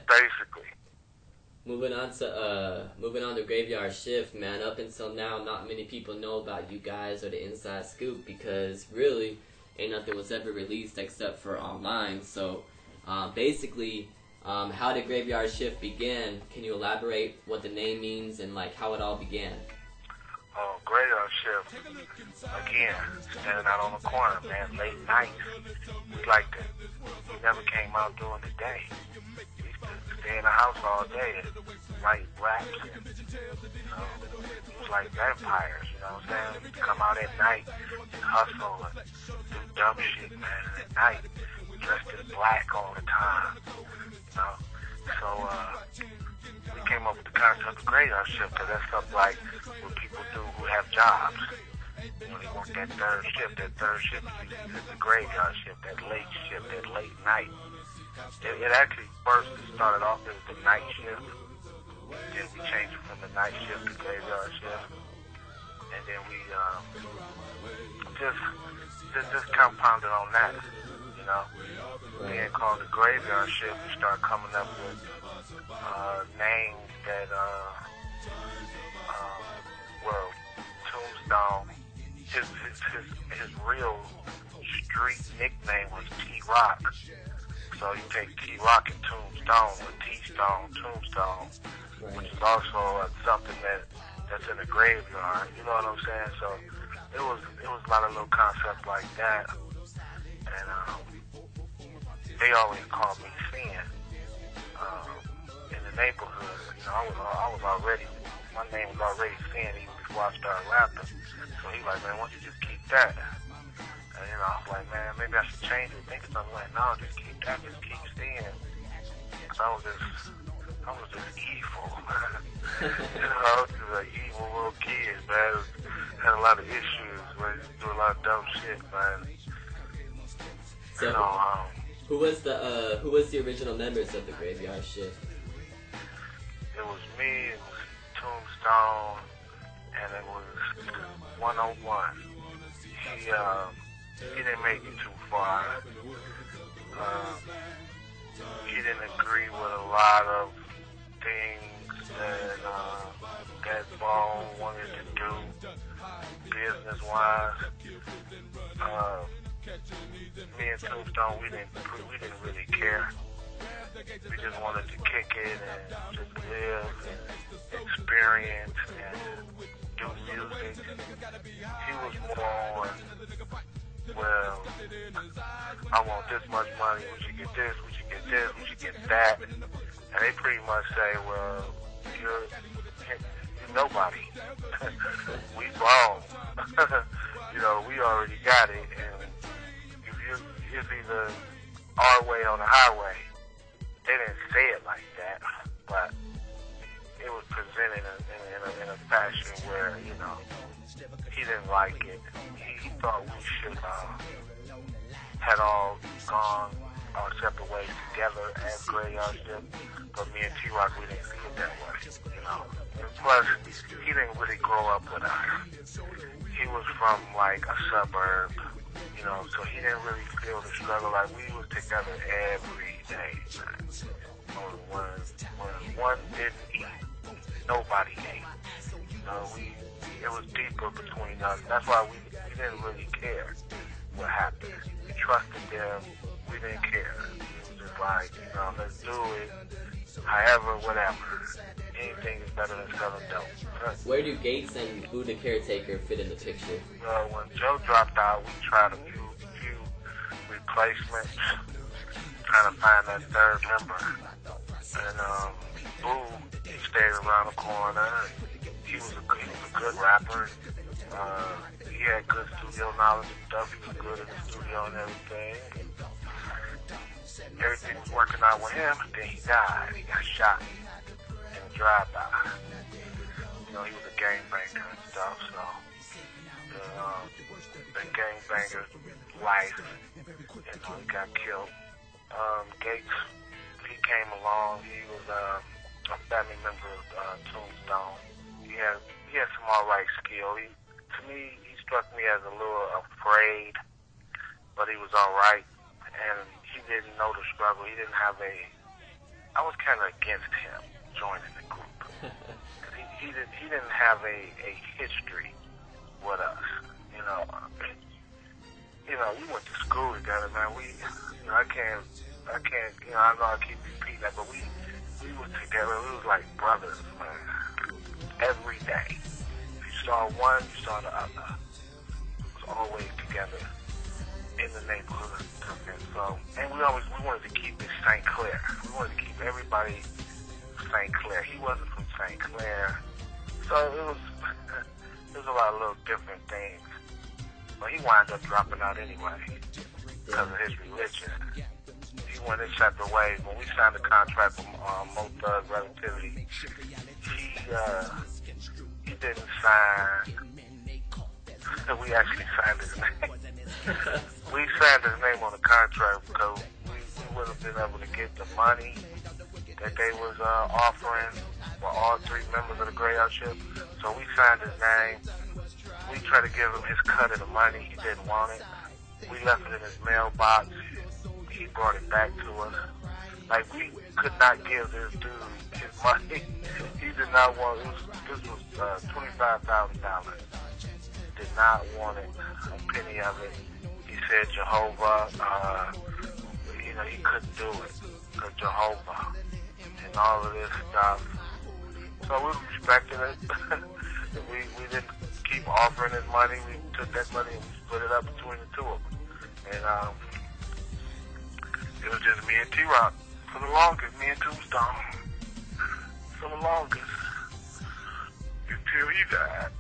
basically. Moving on to Graveyard Shift, man. Up until now, not many people know about you guys or the inside scoop because really, ain't nothing was ever released except for online. So, basically, how did Graveyard Shift begin? Can you elaborate what the name means and like how it all began? Graveyard Shift, again, standing out on the corner, man, late nights. We liked it. We never came out during the day. We used to stay in the house all day and write raps. And, it was like vampires, you know what I'm saying? We used to come out at night and hustle and do dumb shit, man, at night. Dressed in black all the time, you know? So, we came up with the concept of Graveyard Shift because that's stuff like what people do who have jobs. You know, they work that third shift is the graveyard shift, that late shift, that late night. It actually first started off as the night shift. Then we changed it from the night shift to graveyard shift. And then we just compounded on that, you know. Being called the graveyard shift, we started coming up with names that, well, Tombstone, his real street nickname was T-Rock. So you take T-Rock and Tombstone, or T-Stone, Tombstone, which is also something that's in the graveyard. You know what I'm saying? So it was a lot of little concepts like that, and they always called me Sin. In the neighborhood, you know, I was already, my name was already Sin even before I started rapping. So he like, man, why don't you just keep that? And you know, I was like, man, maybe I should change it. Think of something like, no, just keep that, just keep Sin. Cause I was just evil. You know, just an evil little kid, man. Had a lot of issues, man. Do a lot of dumb shit, man. So, you know, who was the original members of the Graveyard Shift? It was me, it was Tombstone, and it was 101. He didn't make it too far. He didn't agree with a lot of things that Bone wanted to do business-wise. Me and Tombstone, we didn't really care. We just wanted to kick it and just live and experience and do music. He was more on, well, I want this much money, we should get this, we should get this, we should get that. And they pretty much say, well, you're nobody. We grown. You know, we already got it, and it's either our way or the highway. They didn't say it like that, but it was presented in a fashion where, you know, he didn't like it. He thought we should had all gone our separate ways together as Graveyard Shift, but me and T-Rock, we didn't see it that way, you know. And plus, he didn't really grow up with us. He was from, like, a suburb, you know, so he didn't really feel the struggle. Like, we was together every day, man. When one didn't eat, nobody ate. You know, it was deeper between us. That's why we didn't really care what happened. We trusted them. We didn't care. It was just like, you know, let's do it. However, whatever. Anything is better than selling dope. Where do Gates and Who the Caretaker fit in the picture? When Joe dropped out, we tried a few replacements, trying to find that third member. And Boo, he stayed around the corner. He was a good rapper. He had good studio knowledge and stuff. He was good in the studio and everything. Everything was working out with him, and then he died. He got shot in a drive-by. You know, he was a gangbanger and stuff, so the gangbanger's life, you know, he got killed. Gates, he came along. He was a family member of Tombstone. He had some alright skill. To me, he struck me as a little afraid, but he was alright, and he didn't know the struggle. He didn't have I was kind of against him joining the group. He didn't have a history with us, you know. We went to school together, man. I can't, I know I keep repeating that, but we were together. We was like brothers, man. Every day. If you saw one, you saw the other. It was always together in the neighborhood. And so, and we wanted to keep it St. Clair. We wanted to keep everybody St. Clair. He wasn't from St. Clair. So it was a lot of little different things. But he wound up dropping out anyway because of his religion. He went his separate ways. When we signed the contract with Mo Thug Relativity, he didn't sign. We actually signed his name. We signed his name on the contract because we would have been able to get the money that they was offering for all three members of the Greyhound ship. So we signed his name. We tried to give him his cut of the money. He didn't want it. We left it in his mailbox. He brought it back to us. Like, we could not give this dude his money. He did not want it. This was $25,000. Did not want it, a penny of it. He said Jehovah, he couldn't do it because Jehovah and all of this stuff. So we respected it. we didn't keep offering his money. We took that money and we split it up between the two of them. And it was just me and T-Rock for the longest, me and Tombstone for the longest until he died.